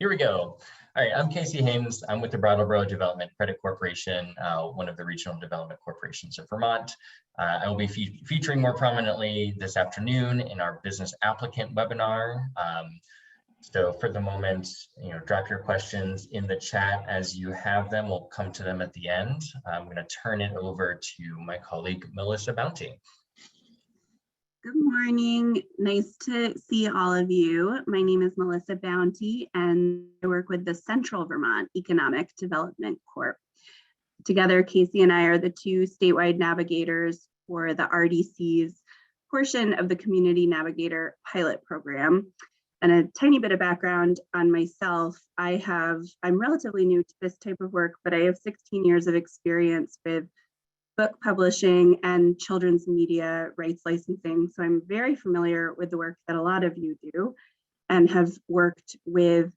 Here we go. All right, I'm Casey Haynes. I'm with the Brattleboro Development Credit Corporation, one of the regional development corporations of Vermont. I will be featuring more prominently this afternoon in our business applicant webinar. So for the moment, drop your questions in the chat as you have them. We'll come to them at the end. I'm going to turn it over to my colleague, Melissa Bounty. Good morning. Nice to see all of you. My name is Melissa Bounty, and I work with the Central Vermont Economic Development Corp. Together, Casey and I are the two statewide navigators for the RDCS portion of the Community Navigator Pilot Program. And a tiny bit of background on myself. I'm relatively new to this type of work, but I have 16 years of experience with book publishing and children's media rights licensing. So I'm very familiar with the work that a lot of you do and have worked with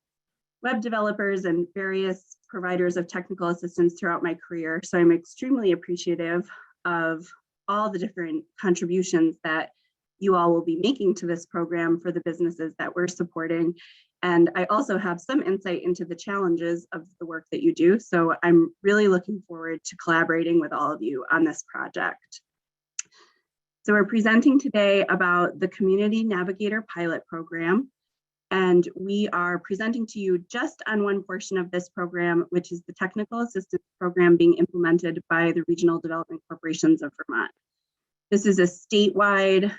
web developers and various providers of technical assistance throughout my career. So I'm extremely appreciative of all the different contributions that you all will be making to this program for the businesses that we're supporting. And I also have some insight into the challenges of the work that you do. So I'm really looking forward to collaborating with all of you on this project. So we're presenting today about the Community Navigator Pilot Program. And we are presenting to you just on one portion of this program, which is the Technical Assistance Program being implemented by the Regional Development Corporations of Vermont. This is a statewide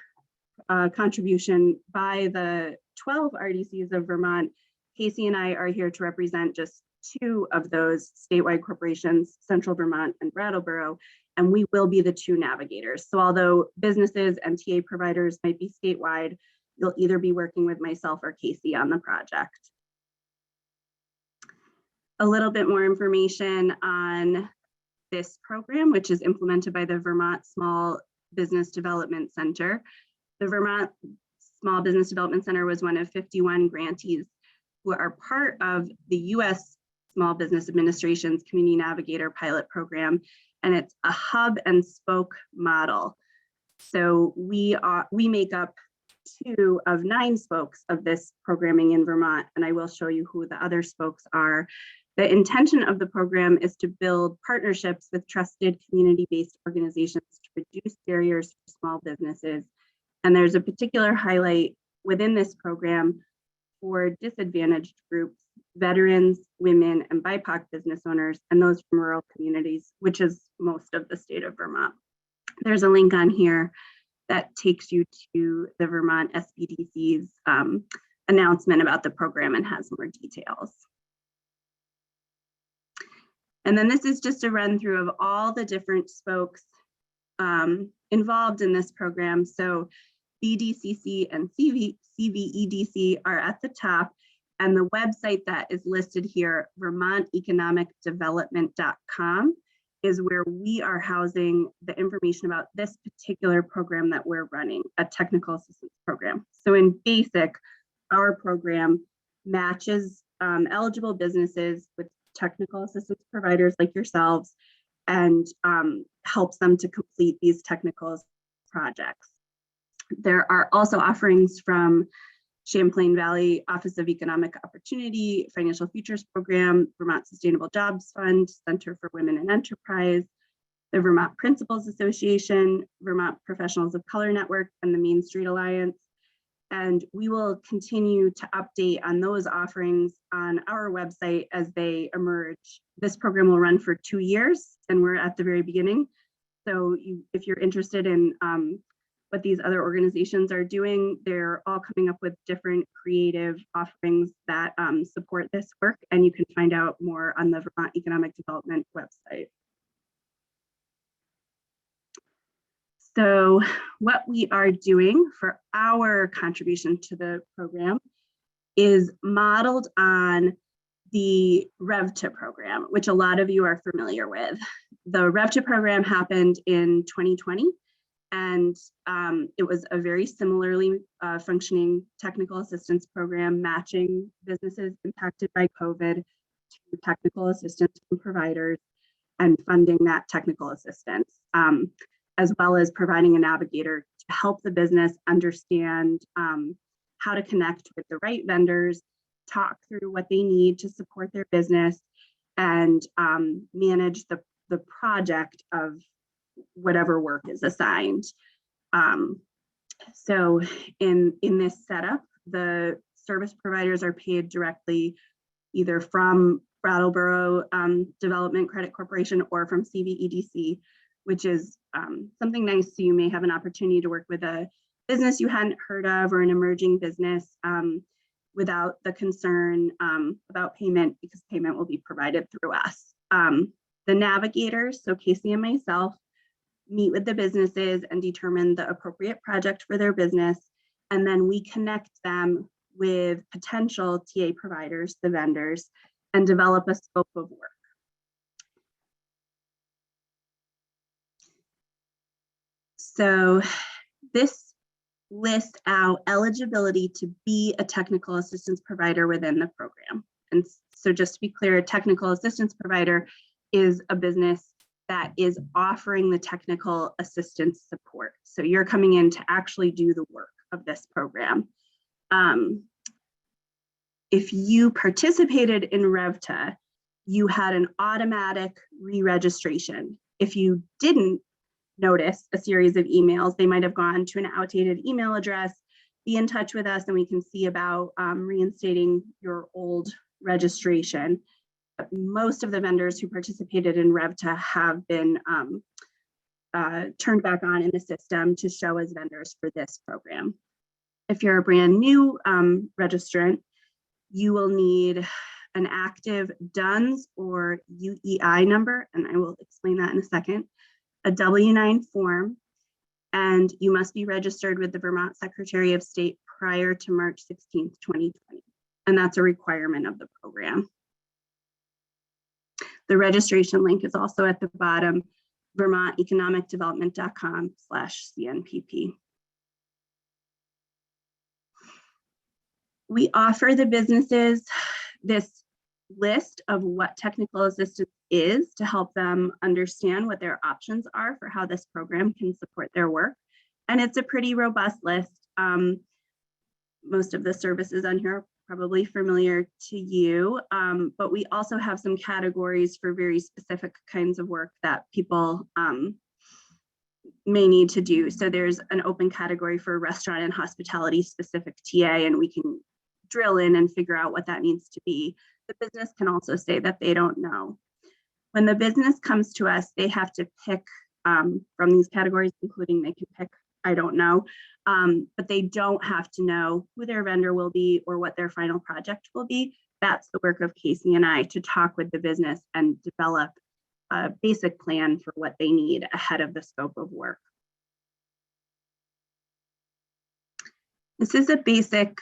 contribution by the 12 RDCs of Vermont. Casey and I are here to represent just two of those statewide corporations, Central Vermont and Brattleboro, and we will be the two navigators. So although businesses and TA providers might be statewide, you'll either be working with myself or Casey on the project. A little bit more information on this program, which is implemented by the Vermont Small Business Development Center. The Vermont Small Business Development Center was one of 51 grantees who are part of the U.S. Small Business Administration's Community Navigator Pilot Program, and it's a hub and spoke model. So we make up 2 of 9 spokes of this programming in Vermont, and I will show you who the other spokes are. The intention of the program is to build partnerships with trusted community-based organizations to reduce barriers for small businesses. And there's a particular highlight within this program for disadvantaged groups, veterans, women, and BIPOC business owners, and those from rural communities, which is most of the state of Vermont. There's a link on here that takes you to the Vermont SBDC's announcement about the program and has more details. And then this is just a run through of all the different spokes involved in this program. So BDCC and CVEDC are at the top, and the website that is listed here, vermonteconomicdevelopment.com, is where we are housing the information about this particular program that we're running, a technical assistance program. So in basic, our program matches eligible businesses with technical assistance providers like yourselves and helps them to complete these technical projects. There are also offerings from Champlain Valley Office of Economic Opportunity, Financial Futures Program, Vermont Sustainable Jobs Fund, Center for Women in Enterprise, the Vermont Principals Association, Vermont Professionals of Color Network, and the Main Street Alliance. And we will continue to update on those offerings on our website as they emerge. This program will run for 2 years, and we're at the very beginning. So if you're interested in what these other organizations are doing, they're all coming up with different creative offerings that support this work, and you can find out more on the Vermont Economic Development website. So what we are doing for our contribution to the program is modeled on the REVTA program, which a lot of you are familiar with. The REVTA program happened in 2020, and it was a very similarly functioning technical assistance program, matching businesses impacted by COVID to technical assistance from providers and funding that technical assistance, as well as providing a navigator to help the business understand how to connect with the right vendors talk through what they need to support their business and manage the project of whatever work is assigned. So in this setup, the service providers are paid directly either from Brattleboro Development Credit Corporation or from CVEDC, which is something nice. So you may have an opportunity to work with a business you hadn't heard of or an emerging business without the concern about payment, because payment will be provided through us. The navigators, so Casey and myself, meet with the businesses and determine the appropriate project for their business. And then we connect them with potential TA providers, the vendors, and develop a scope of work. So this lists out eligibility to be a technical assistance provider within the program. And so just to be clear, a technical assistance provider is a business that is offering the technical assistance support. So you're coming in to actually do the work of this program. If you participated in RevTA, you had an automatic re-registration. If you didn't notice a series of emails, they might have gone to an outdated email address. Be in touch with us and we can see about reinstating your old registration. But most of the vendors who participated in RevTA have been turned back on in the system to show as vendors for this program. If you're a brand new registrant, you will need an active DUNS or UEI number, and I will explain that in a second, a W-9 form, and you must be registered with the Vermont Secretary of State prior to March 16th, 2020. And that's a requirement of the program. The registration link is also at the bottom, vermonteconomicdevelopment.com/CNPP. We offer the businesses this list of what technical assistance is to help them understand what their options are for how this program can support their work. And it's a pretty robust list. Most of the services on here are probably familiar to you, but we also have some categories for very specific kinds of work that people may need to do. So there's an open category for restaurant and hospitality specific TA, and we can drill in and figure out what that needs to be. The business can also say that they don't know. When the business comes to us, they have to pick from these categories, including they can pick, I don't know, but they don't have to know who their vendor will be or what their final project will be. That's the work of Casey and I to talk with the business and develop a basic plan for what they need ahead of the scope of work. This is a basic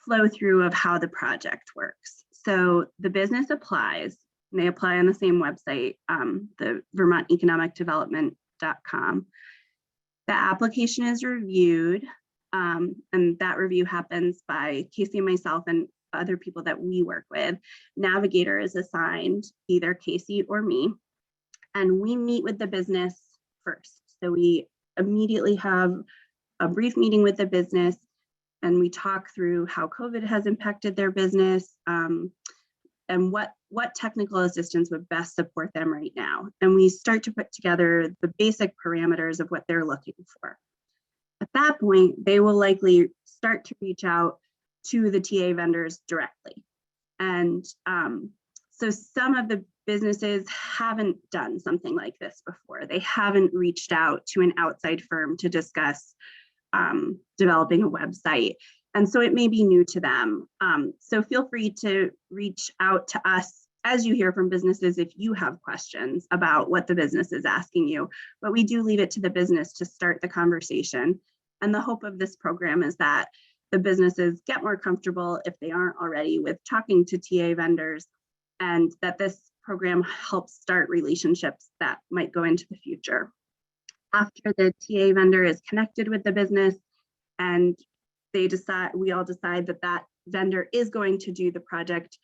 flow through of how the project works. So the business applies, and they apply on the same website, the vermonteconomicdevelopment.com. The application is reviewed, and that review happens by Casey and myself and other people that we work with. Navigator is assigned, either Casey or me, and we meet with the business first. So we immediately have a brief meeting with the business, and we talk through how COVID has impacted their business and what technical assistance would best support them right now. And we start to put together the basic parameters of what they're looking for. At that point, they will likely start to reach out to the TA vendors directly. And so some of the businesses haven't done something like this before. They haven't reached out to an outside firm to discuss developing a website. And so it may be new to them. So feel free to reach out to us as you hear from businesses if you have questions about what the business is asking you. But we do leave it to the business to start the conversation. And the hope of this program is that the businesses get more comfortable, if they aren't already, with talking to TA vendors, and that this program helps start relationships that might go into the future. After the TA vendor is connected with the business and we all decide that that vendor is going to do the project,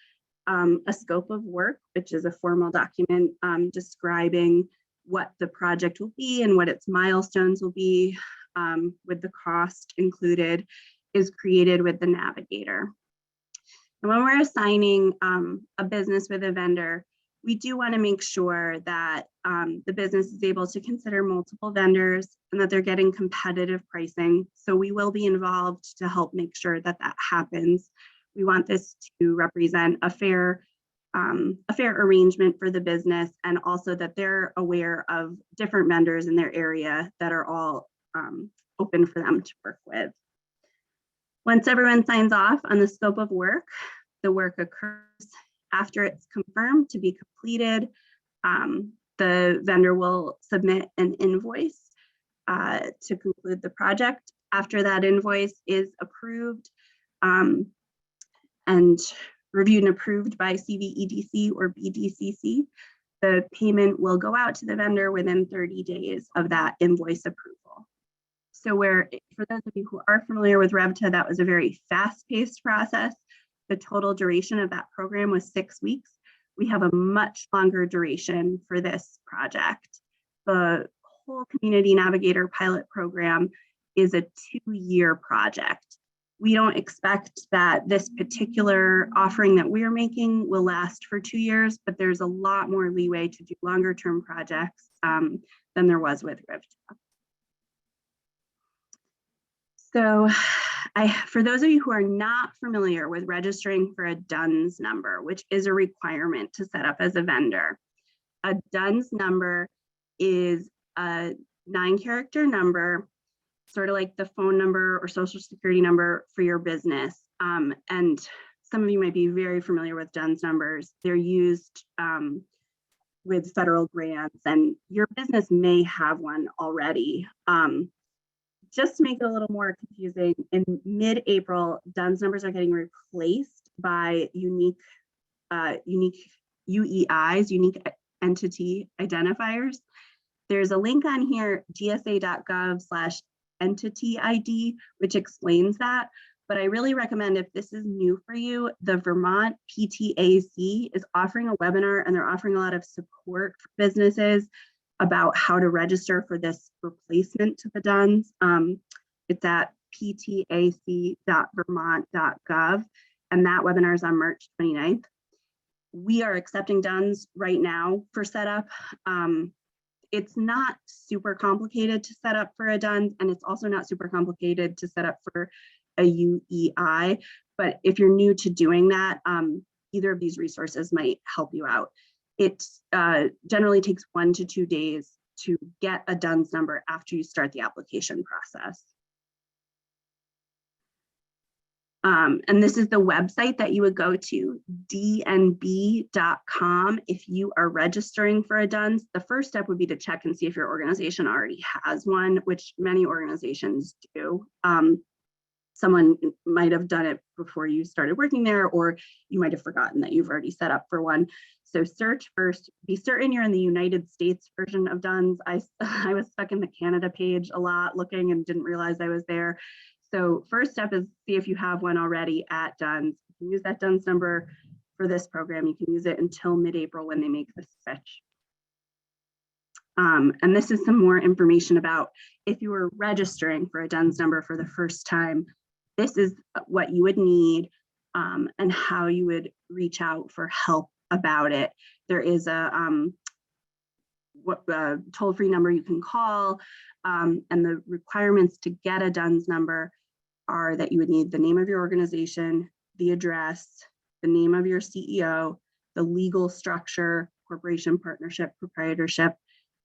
a scope of work, which is a formal document describing what the project will be and what its milestones will be, with the cost included, is created with the navigator. And when we're assigning a business with a vendor, we do want to make sure that the business is able to consider multiple vendors and that they're getting competitive pricing. So we will be involved to help make sure that that happens. We want this to represent a fair arrangement for the business, and also that they're aware of different vendors in their area that are all open for them to work with. Once everyone signs off on the scope of work, the work occurs. After it's confirmed to be completed, the vendor will submit an invoice to conclude the project. After that invoice is approved and reviewed and approved by CVEDC or BDCC, the payment will go out to the vendor within 30 days of that invoice approval. So for those of you who are familiar with RevTA, that was a very fast-paced process. The total duration of that program was 6 weeks. We have a much longer duration for this project. The whole Community Navigator pilot program is a 2-year project. We don't expect that this particular offering that we're making will last for 2 years, but there's a lot more leeway to do longer term projects than there was with RevTA. So for those of you who are not familiar with registering for a DUNS number, which is a requirement to set up as a vendor, a DUNS number is a 9-character number, sort of like the phone number or social security number for your business. And some of you might be very familiar with DUNS numbers. They're used with federal grants, and your business may have one already. Just to make it a little more confusing, in mid-April, DUNS numbers are getting replaced by unique UEIs, unique entity identifiers. There's a link on here, gsa.gov/entity ID, which explains that. But I really recommend, if this is new for you, the Vermont PTAC is offering a webinar, and they're offering a lot of support for businesses about how to register for this replacement to the DUNS. It's at ptac.vermont.gov, and that webinar is on March 29th. We are accepting DUNS right now for setup. It's not super complicated to set up for a DUNS, and it's also not super complicated to set up for a UEI. But if you're new to doing that, either of these resources might help you out. It generally takes 1 to 2 days to get a DUNS number after you start the application process. And this is the website that you would go to, dnb.com. If you are registering for a DUNS, the first step would be to check and see if your organization already has one, which many organizations do. Someone might have done it before you started working there, or you might have forgotten that you've already set up for one. So search first, be certain you're in the United States version of DUNS. I was stuck in the Canada page a lot looking and didn't realize I was there. So first step is see if you have one already at DUNS. You can use that DUNS number for this program. You can use it until mid-April when they make the switch. And this is some more information about if you were registering for a DUNS number for the first time, this is what you would need and how you would reach out for help about it. There is a toll-free number you can call, and the requirements to get a DUNS number are that you would need the name of your organization, the address, the name of your CEO, the legal structure, corporation, partnership, proprietorship,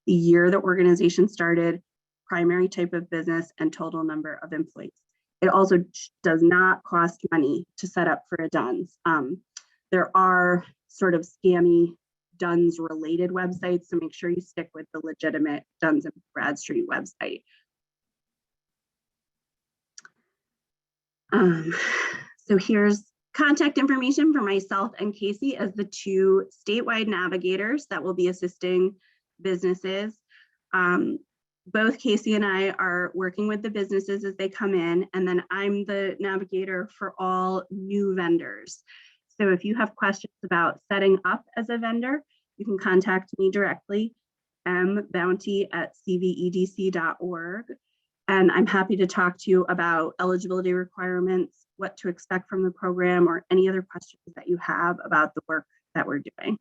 the year the organization started, primary type of business, and total number of employees. It also does not cost money to set up for a DUNS. There are sort of scammy DUNS related websites, so make sure you stick with the legitimate Duns and Bradstreet website. So here's contact information for myself and Casey as the 2 statewide navigators that will be assisting businesses. Both Casey and I are working with the businesses as they come in, and then I'm the navigator for all new vendors. So if you have questions about setting up as a vendor, you can contact me directly, mbounty@cvedc.org. And I'm happy to talk to you about eligibility requirements, what to expect from the program or any other questions that you have about the work that we're doing.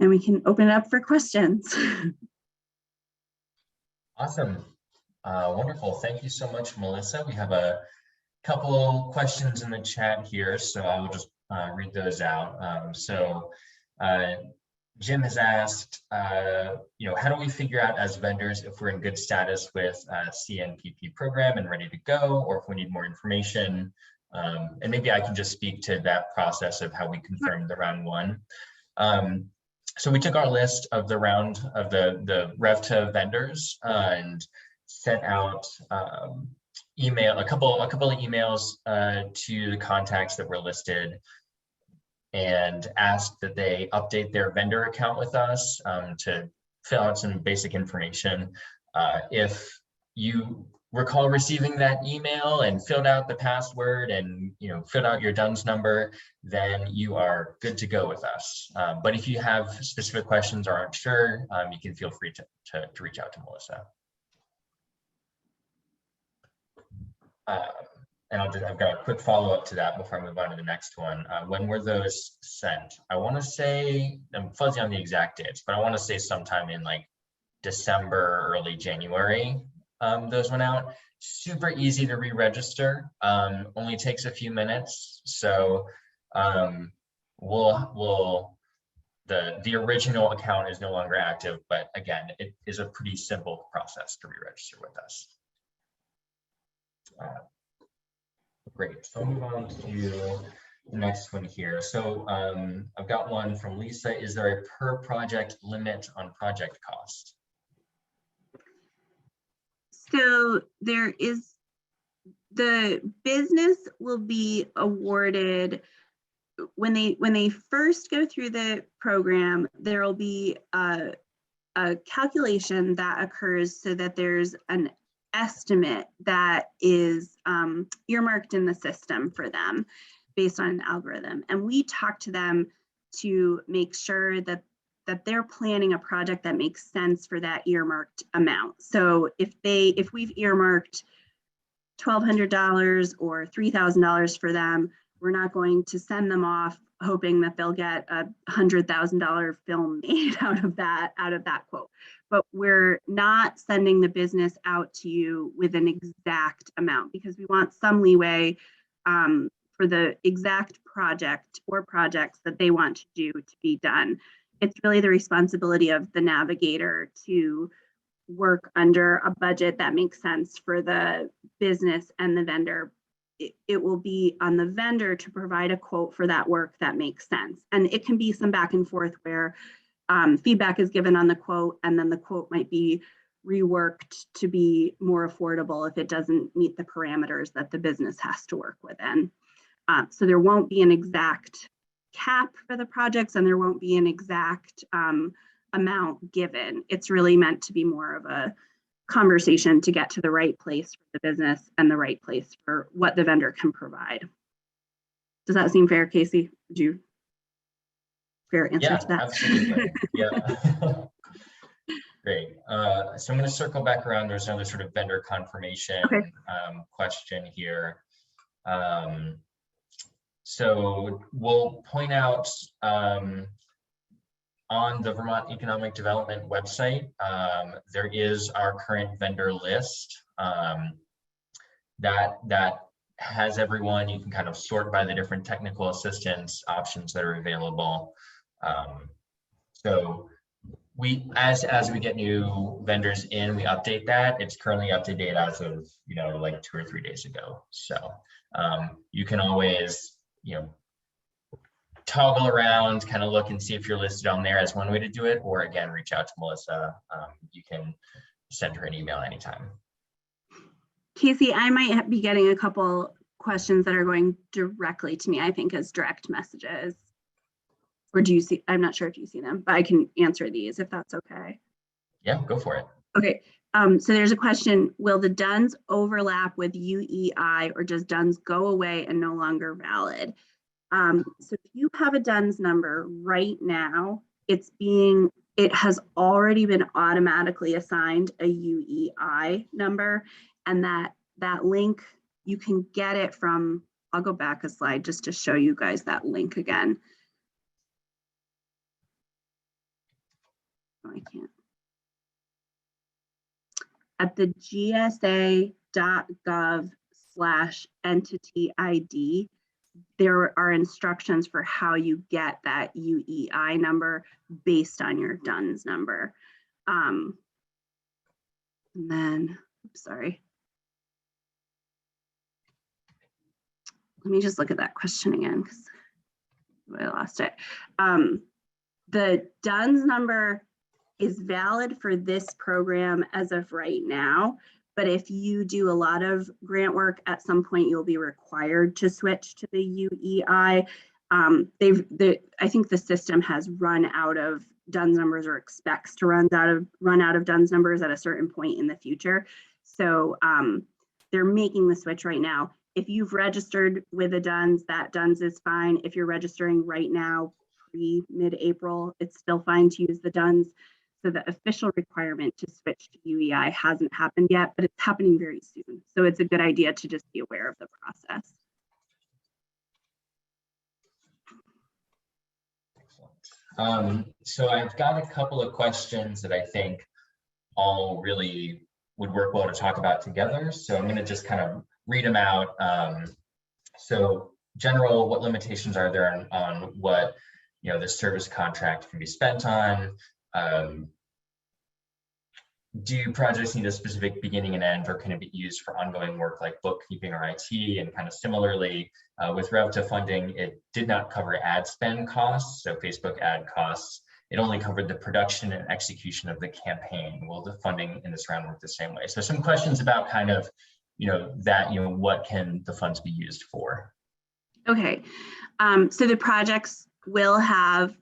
And we can open it up for questions. Awesome. Wonderful. Thank you so much, Melissa. We have a couple questions in the chat here, so I will just read those out. Jim has asked, how do we figure out as vendors if we're in good status with CNPP program and ready to go, or if we need more information? And maybe I can just speak to that process of how we confirmed the round one. So we took our list of the round of the RevTa vendors and sent out a couple of emails to the contacts that were listed and asked that they update their vendor account with us to fill out some basic information. If you recall receiving that email and filled out the password and filled out your DUNS number, then you are good to go with us. But if you have specific questions or aren't sure, you can feel free to reach out to Melissa. And I've got a quick follow-up to that before I move on to the next one. When were those sent? I want to say, I'm fuzzy on the exact dates, but I want to say sometime in like December, early January. Those went out. Super easy to re-register. Only takes a few minutes. So the original account is no longer active, but again, it is a pretty simple process to re-register with us. Great. So I'll move on to the next one here. So I've got one from Lisa. Is there a per project limit on project cost? So there is, the business will be awarded when they first go through the program. There will be a calculation that occurs so that there's an estimate that is earmarked in the system for them based on an algorithm, and we talk to them to make sure that they're planning a project that makes sense for that earmarked amount. So if we've earmarked $1,200 or $3,000 for them, we're not going to send them off hoping that they'll get a $100,000 film made out of that quote. But we're not sending the business out to you with an exact amount because we want some leeway for the exact project or projects that they want to do to be done. It's really the responsibility of the navigator to work under a budget that makes sense for the business and the vendor. It will be on the vendor to provide a quote for that work that makes sense. And it can be some back and forth where feedback is given on the quote, and then the quote might be reworked to be more affordable if it doesn't meet the parameters that the business has to work within. So there won't be an exact cap for the projects, and there won't be an exact amount given. It's really meant to be more of a conversation to get to the right place for the business and the right place for what the vendor can provide. Does that seem fair, Casey? Would you fair answer to that? Absolutely. Yeah. Great. So I'm going to circle back around. There's another sort of vendor confirmation question here. So we'll point out on the Vermont Economic Development website, there is our current vendor list that has everyone. You can kind of sort by the different technical assistance options that are available. So as we get new vendors in, we update that. It's currently up to date as of like 2 or 3 days ago. So you can always toggle around, kind of look and see if you're listed on there as one way to do it, or again, reach out to Melissa. You can send her an email anytime. Casey, I might be getting a couple questions that are going directly to me, I think, as direct messages. Or do you see, I'm not sure if you see them, but I can answer these if that's okay. Yeah, go for it. Okay, so there's a question, will the DUNS overlap with UEI, or does DUNS go away and no longer valid? So if you have a DUNS number right now, it's being it has already been automatically assigned a UEI number, and that link, you can get it from, I'll go back a slide just to show you guys that link again. Oh, I can't. At the gsa.gov/entity ID, there are instructions for how you get that UEI number based on your DUNS number. And then, oops, sorry. Let me just look at that question again because I lost it. The DUNS number is valid for this program as of right now, but if you do a lot of grant work, at some point you'll be required to switch to the UEI. I think the system has run out of DUNS numbers or expects to run out of DUNS numbers at a certain point in the future. So they're making the switch right now. If you've registered with a DUNS, that DUNS is fine. If you're registering right now, mid-April, it's still fine to use the DUNS. So the official requirement to switch to UEI hasn't happened yet, but it's happening very soon. So it's a good idea to just be aware of the process. Excellent. So I've got a couple of questions that I think all really would work well to talk about together. So I'm going to just kind of read them out. So general, what limitations are there on what the service contract can be spent on? Do projects need a specific beginning and end, or can it be used for ongoing work like bookkeeping or IT? And kind of similarly, with RevTo funding, it did not cover ad spend costs, so Facebook ad costs. It only covered the production and execution of the campaign. Will the funding in this round work the same way? So some questions about kind of, what can the funds be used for? Okay, so the projects will have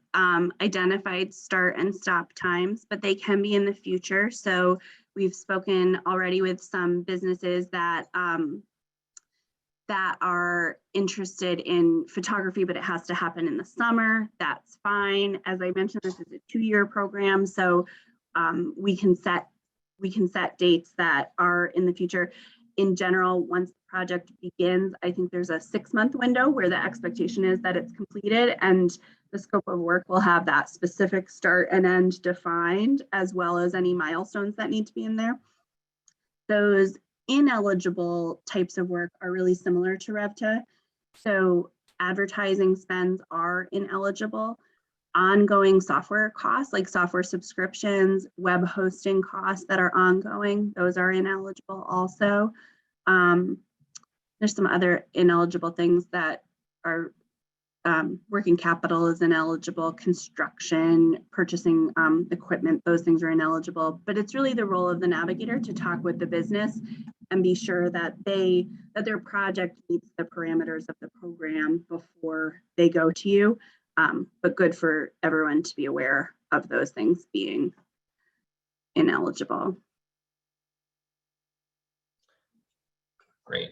identified start and stop times, but they can be in the future. So we've spoken already with some businesses that that are interested in photography, but it has to happen in the summer. That's fine. As I mentioned, this is a 2-year program, so we can set dates that are in the future. In general, once the project begins, I think there's a 6-month window where the expectation is that it's completed, and the scope of work will have that specific start and end defined, as well as any milestones that need to be in there. Those ineligible types of work are really similar to RevTo. So advertising spends are ineligible. Ongoing software costs, like software subscriptions, web hosting costs that are ongoing, those are ineligible also. There's some other ineligible things that are working capital is ineligible, construction, purchasing equipment, those things are ineligible. But it's really the role of the navigator to talk with the business and be sure that their project meets the parameters of the program before they go to you. But good for everyone to be aware of those things being ineligible. Great.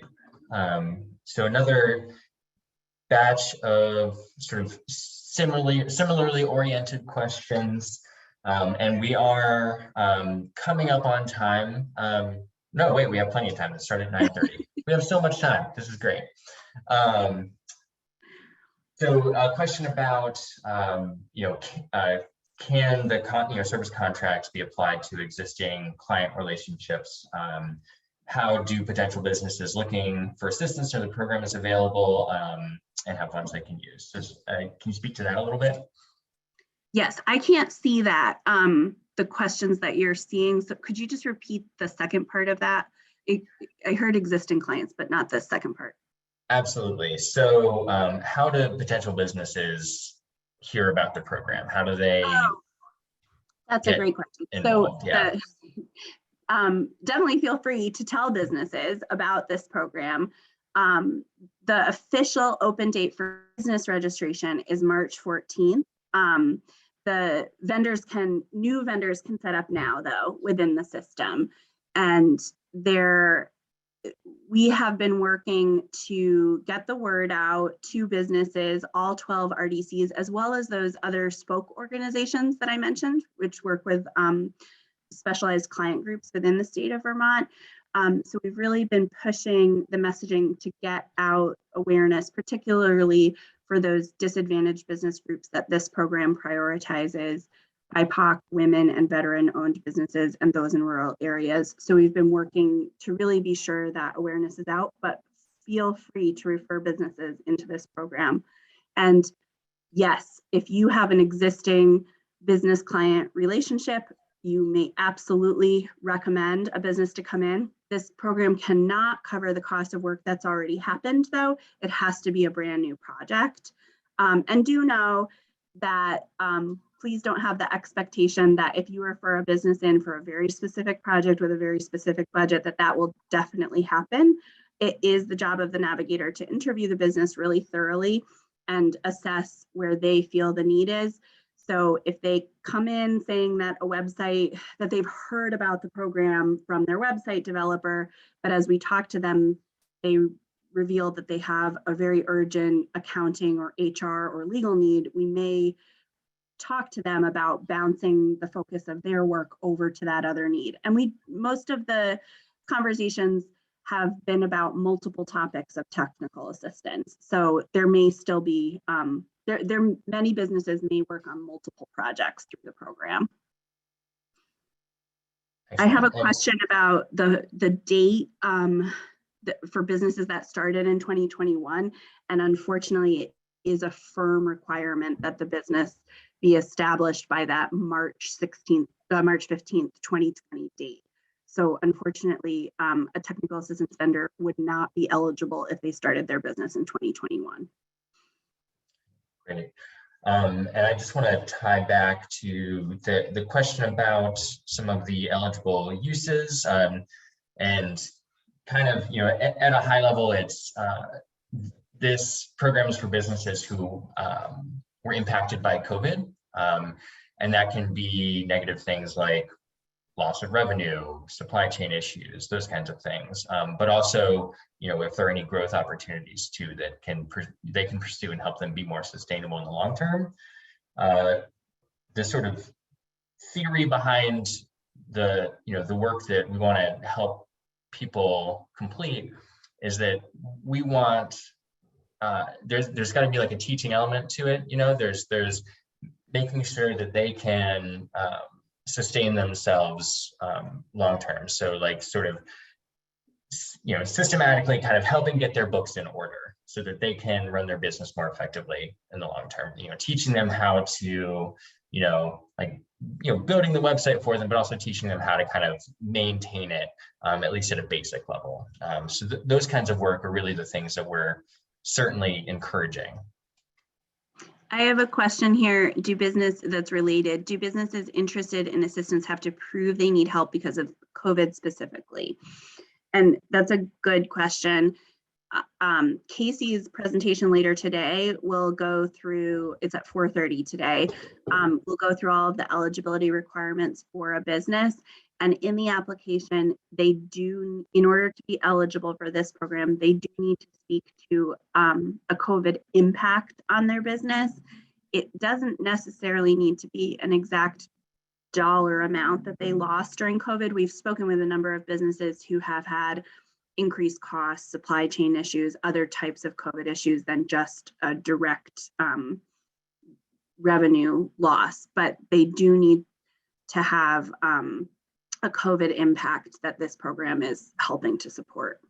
So another batch of sort of similarly oriented questions, and we are coming up on time. No, wait, we have plenty of time. It started at 9:30. We have so much time. This is great. So a question about, can the service contracts be applied to existing client relationships? How do potential businesses looking for assistance or the program is available and have funds they can use? So can you speak to that a little bit? Yes, I can't see that, the questions that you're seeing. So could you just repeat the second part of that? I heard existing clients, but not the second part. Absolutely. So how do potential businesses hear about the program? How do they? That's a great question. Involved? So yeah. Definitely feel free to tell businesses about this program. The official open date for business registration is March 14th. The new vendors can set up now though within the system, and we have been working to get the word out to businesses, all 12 RDCs, as well as those other spoke organizations that I mentioned, which work with specialized client groups within the state of Vermont. So we've really been pushing the messaging to get out awareness, particularly for those disadvantaged business groups that this program prioritizes, BIPOC, women, and veteran-owned businesses, and those in rural areas. So we've been working to really be sure that awareness is out, but feel free to refer businesses into this program. And yes, if you have an existing business client relationship, you may absolutely recommend a business to come in. This program cannot cover the cost of work that's already happened, though. It has to be a brand new project. And do know that please don't have the expectation that if you refer a business in for a very specific project with a very specific budget, that will definitely happen. It is the job of the navigator to interview the business really thoroughly and assess where they feel the need is. So if they come in saying that a website, that they've heard about the program from their website developer, but as we talk to them, they reveal that they have a very urgent accounting or HR or legal need, we may talk to them about bouncing the focus of their work over to that other need. And most of the conversations have been about multiple topics of technical assistance. So there may still be, many businesses may work on multiple projects through the program. Excellent. I have a question about the date for businesses that started in 2021. And unfortunately, it is a firm requirement that the business be established by that March 15th, 2020 date. So unfortunately, a technical assistance vendor would not be eligible if they started their business in 2021. Great. And I just want to tie back to the question about some of the eligible uses, and kind of, at a high level, it's this program is for businesses who were impacted by COVID, and that can be negative things like loss of revenue, supply chain issues, those kinds of things. But also, if there are any growth opportunities too that they can pursue and help them be more sustainable in the long term. The sort of theory behind the work that we want to help people complete is that we want there's got to be like a teaching element to it. There's making sure that they can sustain themselves long term. So like sort of systematically kind of helping get their books in order so that they can run their business more effectively in the long term. Teaching them how to building the website for them, but also teaching them how to kind of maintain it, at least at a basic level. So those kinds of work are really the things that we're certainly encouraging. I have a question here. Do businesses interested in assistance have to prove they need help because of COVID specifically? And that's a good question. Casey's presentation later today will go through, it's at 4:30 today. We'll go through all of the eligibility requirements for a business. And in the application, they do, in order to be eligible for this program, they do need to speak to a COVID impact on their business. It doesn't necessarily need to be an exact dollar amount that they lost during COVID. We've spoken with a number of businesses who have had increased costs, supply chain issues, other types of COVID issues than just a direct revenue loss, but they do need to have a COVID impact that this program is helping to support.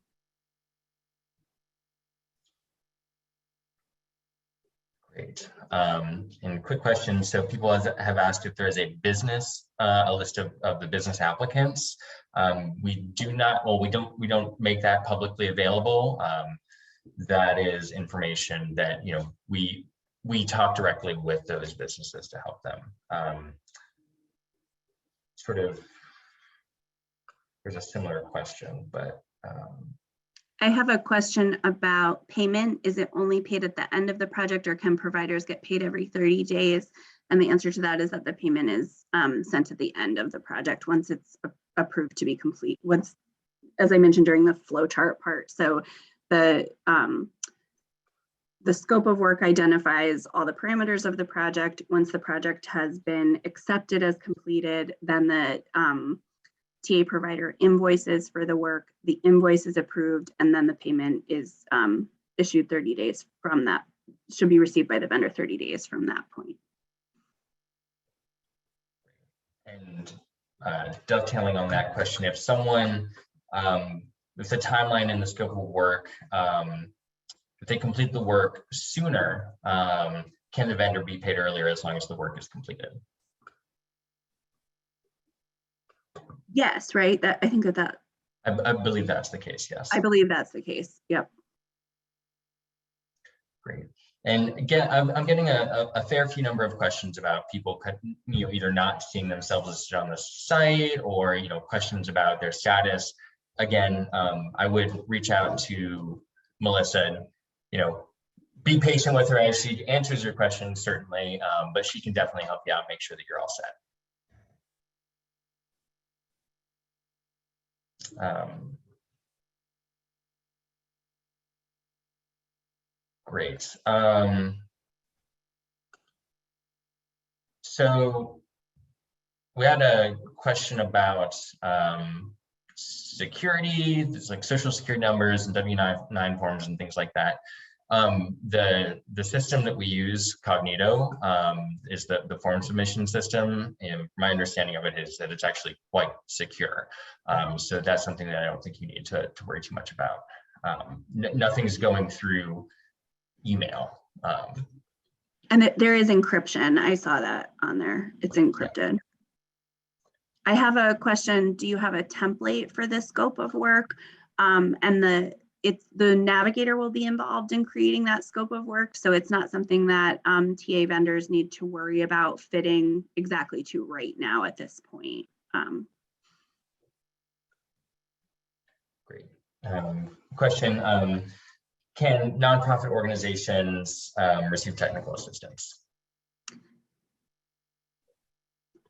Great. And quick question. So people have asked if there's a list of the business applicants. We do not, well, we don't make that publicly available. That is information that, we talk directly with those businesses to help them. There's a similar question, but. I have a question about payment. Is it only paid at the end of the project, or can providers get paid every 30 days? And the answer to that is that the payment is sent at the end of the project once it's approved to be complete, once as I mentioned during the flow chart part. So the scope of work identifies all the parameters of the project. Once the project has been accepted as completed, then the TA provider invoices for the work, the invoice is approved, and then the payment is issued 30 days from that, should be received by the vendor 30 days from that point. And dovetailing on that question, if someone, with the timeline and the scope of work, if they complete the work sooner, can the vendor be paid earlier as long as the work is completed? Yes, right. I think that. I believe that's the case. Yes. I believe that's the case. Yep. Great. And again, I'm getting a fair few number of questions about people, either not seeing themselves listed on the site, or questions about their status. Again, I would reach out to Melissa and be patient with her as she answers your questions, certainly, but she can definitely help you out, make sure that you're all set. Great. So we had a question about security. There's like social security numbers and W-9 forms and things like that. The system that we use, Cognito, is the form submission system, and my understanding of it is that it's actually quite secure. So that's something that I don't think you need to worry too much about. Nothing's going through email. And there is encryption. I saw that on there. It's encrypted. Yeah. I have a question. Do you have a template for this scope of work? And the navigator will be involved in creating that scope of work. So it's not something that TA vendors need to worry about fitting exactly to right now at this point. Great. Question. Can nonprofit organizations receive technical assistance?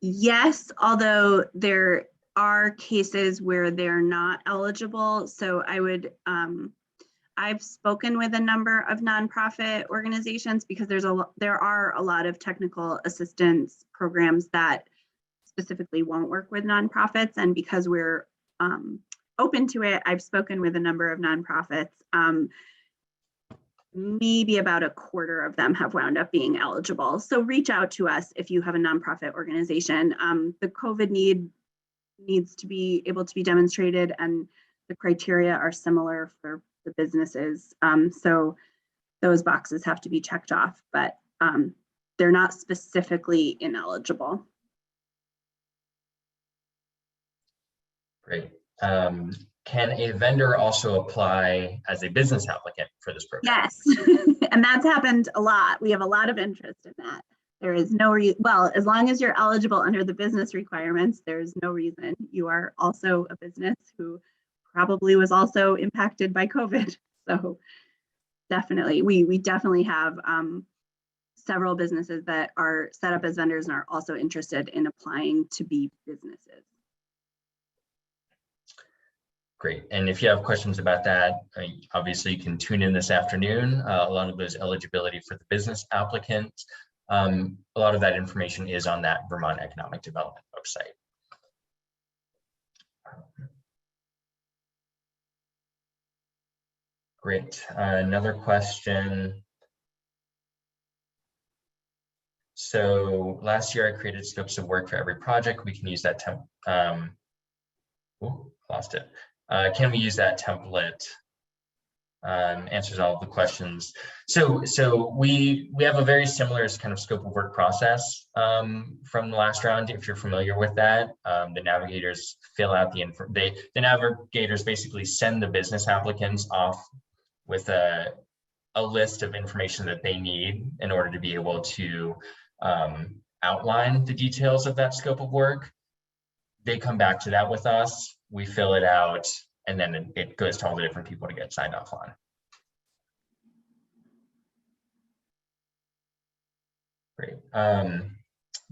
Yes, although there are cases where they're not eligible. So I would, I've spoken with a number of nonprofit organizations because there are a lot of technical assistance programs that specifically won't work with nonprofits. And because we're open to it, I've spoken with a number of nonprofits. Maybe about a quarter of them have wound up being eligible. So reach out to us if you have a nonprofit organization. The COVID need needs to be able to be demonstrated, and the criteria are similar for the businesses. So those boxes have to be checked off, but they're not specifically ineligible. Great. Can a vendor also apply as a business applicant for this program? Yes, and that's happened a lot. We have a lot of interest in that. There is no reason, well, as long as you're eligible under the business requirements, there's no reason. You are also a business who probably was also impacted by COVID. So definitely, we definitely have several businesses that are set up as vendors and are also interested in applying to be businesses. Great. And if you have questions about that, obviously you can tune in this afternoon. A lot of those eligibility for the business applicants, a lot of that information is on that Vermont Economic Development website. Great. Another question. So last year I created scopes of work for every project. We can use that lost it. Can we use that template? Answers all of the questions. So we have a very similar kind of scope of work process from the last round. If you're familiar with that, the navigators fill out the navigators basically send the business applicants off with a list of information that they need in order to be able to outline the details of that scope of work. They come back to that with us, we fill it out, and then it goes to all the different people to get signed off on. Great.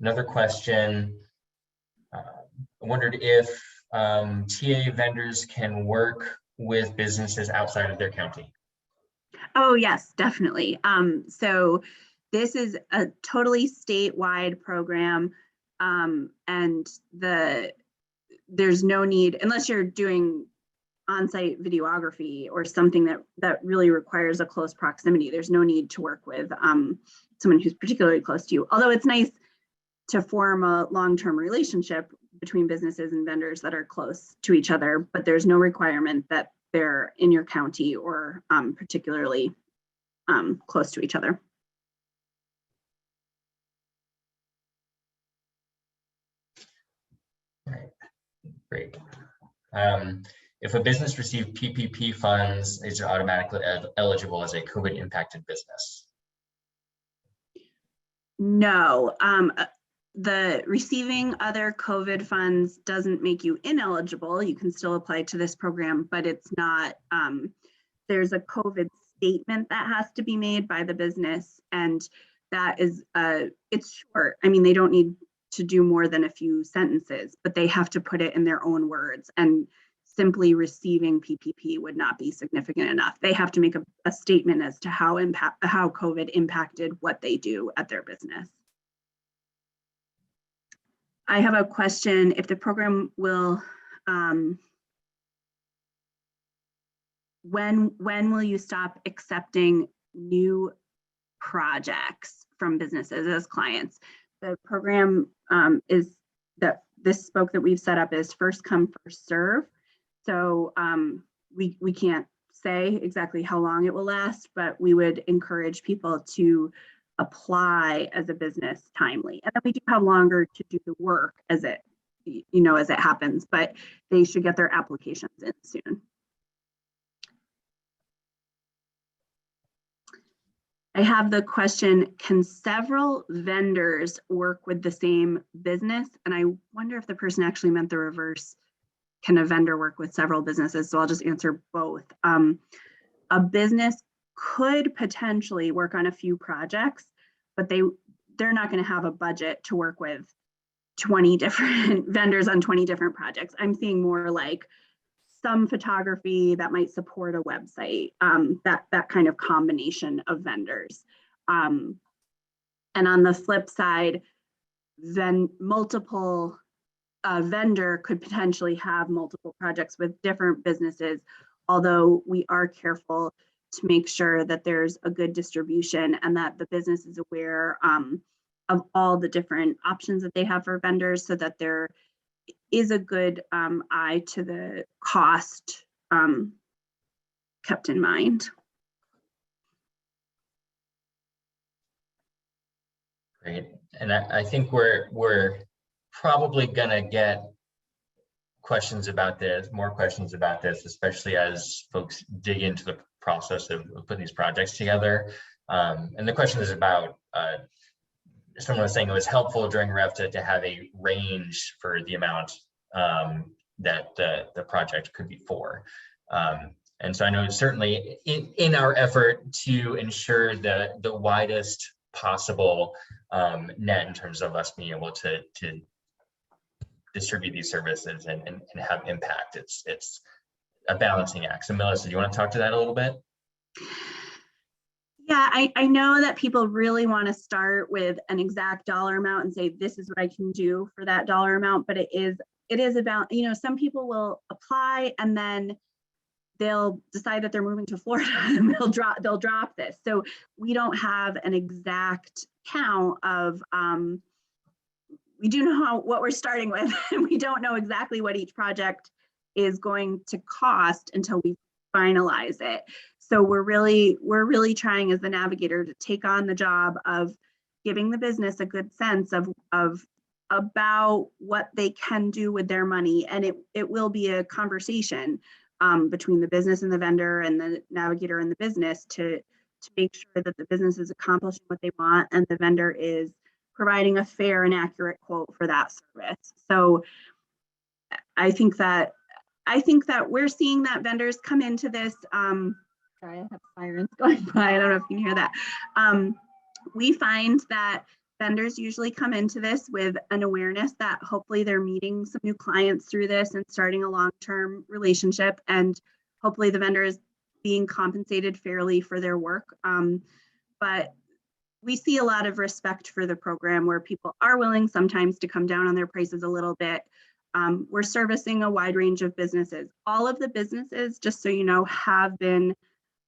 Another question. I wondered if TA vendors can work with businesses outside of their county? Oh, yes, definitely. So this is a totally statewide program, and there's no need, unless you're doing on-site videography or something that really requires a close proximity, there's no need to work with someone who's particularly close to you. Although it's nice to form a long-term relationship between businesses and vendors that are close to each other, but there's no requirement that they're in your county or particularly close to each other. All right, great. If a business received PPP funds, is it automatically eligible as a COVID impacted business? No, the receiving other COVID funds doesn't make you ineligible. You can still apply to this program, but it's not, there's a COVID statement that has to be made by the business, and that is, it's short. I mean, they don't need to do more than a few sentences, but they have to put it in their own words, and simply receiving PPP would not be significant enough. They have to make a statement as to how COVID impacted what they do at their business. I have a question. If the program will, when will you stop accepting new projects from businesses as clients? The program is that this spoke that we've set up is first come, first serve. So we can't say exactly how long it will last, but we would encourage people to apply as a business timely. And then we do have longer to do the work as it, as it happens, but they should get their applications in soon. I have the question, can several vendors work with the same business? And I wonder if the person actually meant the reverse. Can a vendor work with several businesses? So I'll just answer both. A business could potentially work on a few projects, but they're not going to have a budget to work with 20 different vendors on 20 different projects. I'm seeing more like some photography that might support a website, that kind of combination of vendors. And on the flip side, then multiple vendor could potentially have multiple projects with different businesses, although we are careful to make sure that there's a good distribution and that the business is aware of all the different options that they have for vendors, so that there is a good eye to the cost kept in mind. Great, and I think we're probably gonna get questions about this, more questions about this, especially as folks dig into the process of putting these projects together. And the question is about, someone was saying it was helpful during REF to have a range for the amount that the project could be for. And so I know certainly in our effort to ensure the widest possible net in terms of us being able to distribute these services and have impact, it's a balancing act. So Melissa, do you want to talk to that a little bit? Yeah, I know that people really want to start with an exact dollar amount and say, this is what I can do for that dollar amount, but it is about, some people will apply and then they'll decide that they're moving to Florida and they'll drop this. So we don't have an exact count of, we do know what we're starting with, and we don't know exactly what each project is going to cost until we finalize it. So we're really trying as the navigator to take on the job of giving the business a good sense of about what they can do with their money. And it will be a conversation between the business and the vendor and the navigator and the business to make sure that the business is accomplishing what they want and the vendor is providing a fair and accurate quote for that service. So I think that we're seeing that vendors come into this. Sorry, I have sirens going by. I don't know if you can hear that. We find that vendors usually come into this with an awareness that hopefully they're meeting some new clients through this and starting a long-term relationship, and hopefully the vendor is being compensated fairly for their work. But we see a lot of respect for the program where people are willing sometimes to come down on their prices a little bit. We're servicing a wide range of businesses. All of the businesses, just so you know, have been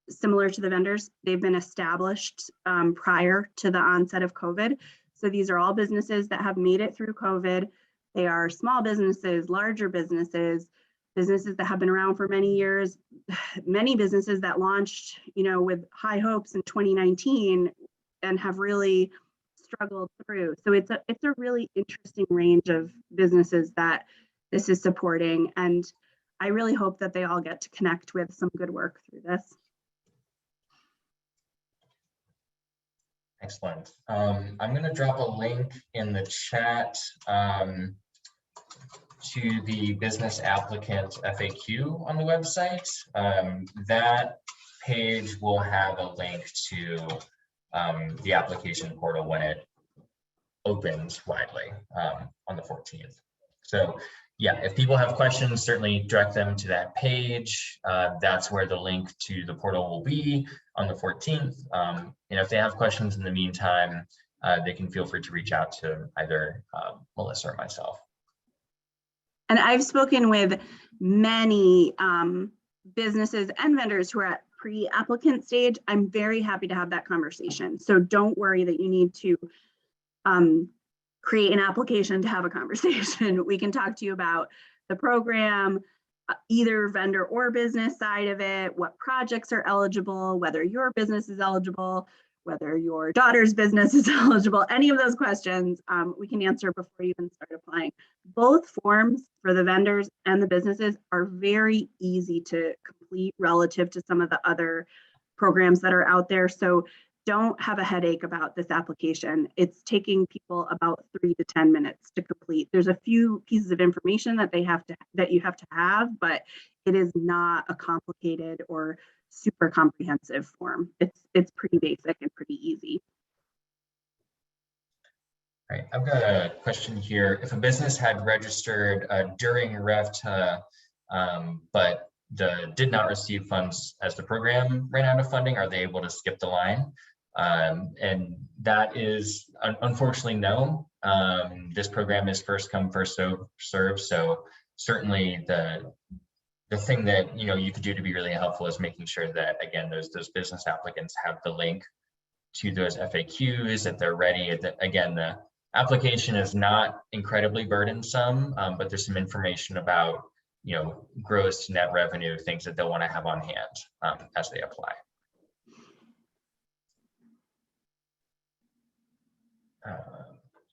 similar to the vendors. They've been established prior to the onset of COVID. So these are all businesses that have made it through COVID. They are small businesses, larger businesses, businesses that have been around for many years, many businesses that launched, with high hopes in 2019 and have really struggled through. So it's a really interesting range of businesses that this is supporting. And I really hope that they all get to connect with some good work through this. Excellent. I'm going to drop a link in the chat to the business applicant FAQ on the website. That page will have a link to the application portal when it opens widely on the 14th. So yeah, if people have questions, certainly direct them to that page. That's where the link to the portal will be on the 14th. And if they have questions in the meantime, they can feel free to reach out to either Melissa or myself. And I've spoken with many businesses and vendors who are at pre-applicant stage. I'm very happy to have that conversation. So don't worry that you need to create an application to have a conversation. We can talk to you about the program, either vendor or business side of it, what projects are eligible, whether your business is eligible, whether your daughter's business is eligible, any of those questions we can answer before you even start applying. Both forms for the vendors and the businesses are very easy to complete relative to some of the other programs that are out there. So don't have a headache about this application. It's taking people about 3 to 10 minutes to complete. There's a few pieces of information that you have to have, but it is not a complicated or super comprehensive form. It's pretty basic and pretty easy. All right, I've got a question here. If a business had registered during REVTA, but did not receive funds as the program ran out of funding, are they able to skip the line? And that is unfortunately no. This program is first come, first serve. So certainly the thing that you could do to be really helpful is making sure that, again, those business applicants have the link to those FAQs, that they're ready. That, again, the application is not incredibly burdensome, but there's some information about gross net revenue, things that they'll want to have on hand as they apply.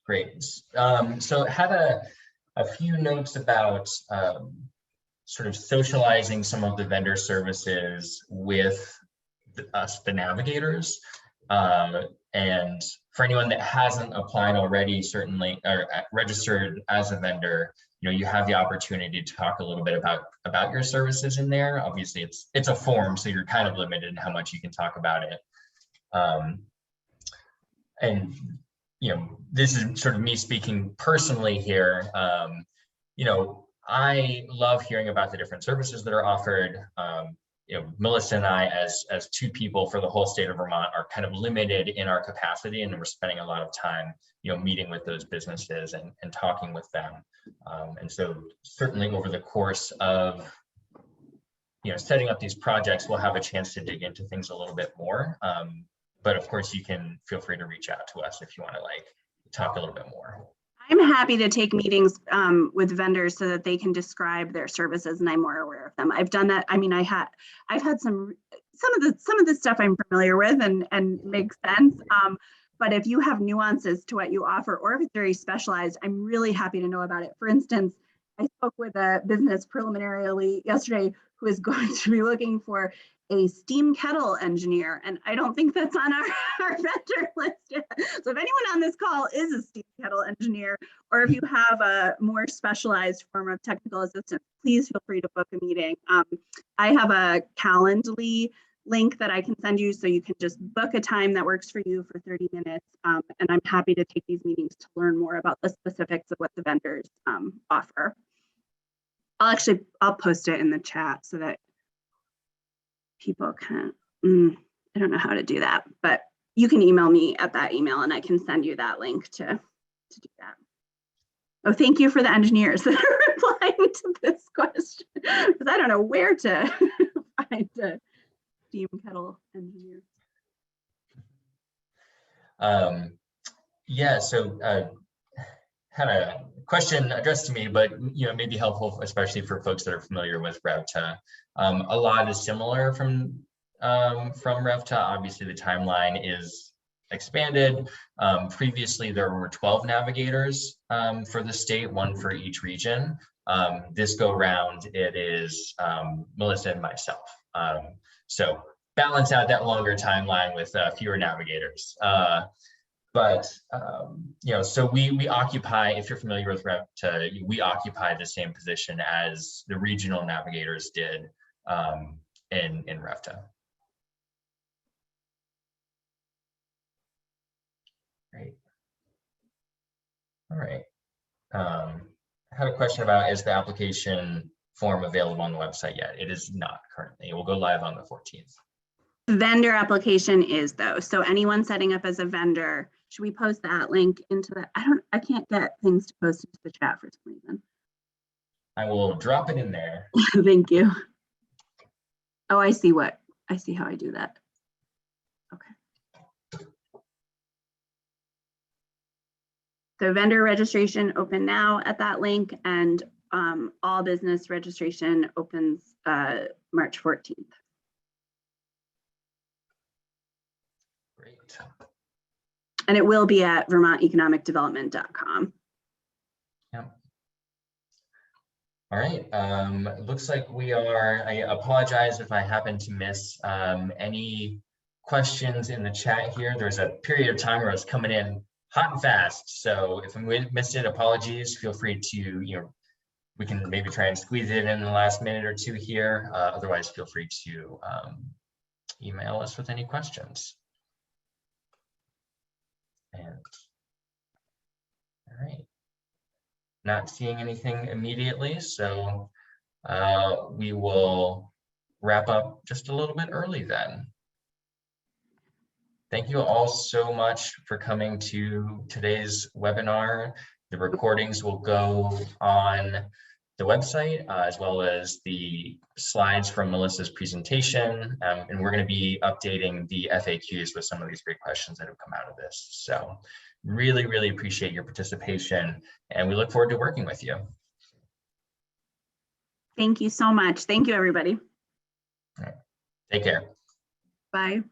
Great. So had a few notes about sort of socializing some of the vendor services with us, the navigators. And for anyone that hasn't applied already, certainly, or registered as a vendor, you have the opportunity to talk a little bit about your services in there. Obviously, it's a form, so you're kind of limited in how much you can talk about it. And this is sort of me speaking personally here. I love hearing about the different services that are offered. Melissa and I, as two people for the whole state of Vermont, are kind of limited in our capacity, and we're spending a lot of time, meeting with those businesses and talking with them. And so certainly over the course of, setting up these projects, we'll have a chance to dig into things a little bit more. But of course, you can feel free to reach out to us if you want to talk a little bit more. I'm happy to take meetings with vendors so that they can describe their services and I'm more aware of them. I've done that. I mean, I've had some of the stuff I'm familiar with and makes sense. But if you have nuances to what you offer, or if it's very specialized, I'm really happy to know about it. For instance, I spoke with a business preliminarily yesterday who is going to be looking for a steam kettle engineer, and I don't think that's on our vendor list yet. So if anyone on this call is a steam kettle engineer, or if you have a more specialized form of technical assistance, please feel free to book a meeting. I have a Calendly link that I can send you, so you can just book a time that works for you for 30 minutes. And I'm happy to take these meetings to learn more about the specifics of what the vendors offer. I'll post it in the chat so that people can, I don't know how to do that, but you can email me at that email and I can send you that link to do that. Oh, thank you for the engineers that are replying to this question, because I don't know where to find a steam kettle engineer. Yeah, so had a question addressed to me, but may be helpful, especially for folks that are familiar with RevTA. A lot is similar from RevTA. Obviously, the timeline is expanded. Previously, there were 12 navigators for the state, one for each region. This go round, it is Melissa and myself. So balance out that longer timeline with fewer navigators. So we occupy, if you're familiar with RevTA, we occupy the same position as the regional navigators did in RevTA. Great. All right. I had a question about, is the application form available on the website yet? It is not currently. It will go live on the 14th. Vendor application is, though. So anyone setting up as a vendor, should we post that link into the, I can't get things to post into the chat for some reason. I will drop it in there. Thank you. Oh, I see how I do that. Okay. So vendor registration open now at that link, and all business registration opens March 14th. Great. And it will be at vermonteconomicdevelopment.com. Yep. All right. It looks like we are, I apologize if I happen to miss any questions in the chat here. There's a period of time where it's coming in hot and fast. So if I missed it, apologies. Feel free to, we can maybe try and squeeze it in the last minute or two here. Otherwise, feel free to email us with any questions. And all right, not seeing anything immediately, so we will wrap up just a little bit early then. Thank you all so much for coming to today's webinar. The recordings will go on the website as well as the slides from Melissa's presentation. And we're going to be updating the FAQs with some of these great questions that have come out of this. So really, really appreciate your participation, and we look forward to working with you. Thank you so much. Thank you, everybody. All right. Take care. Bye.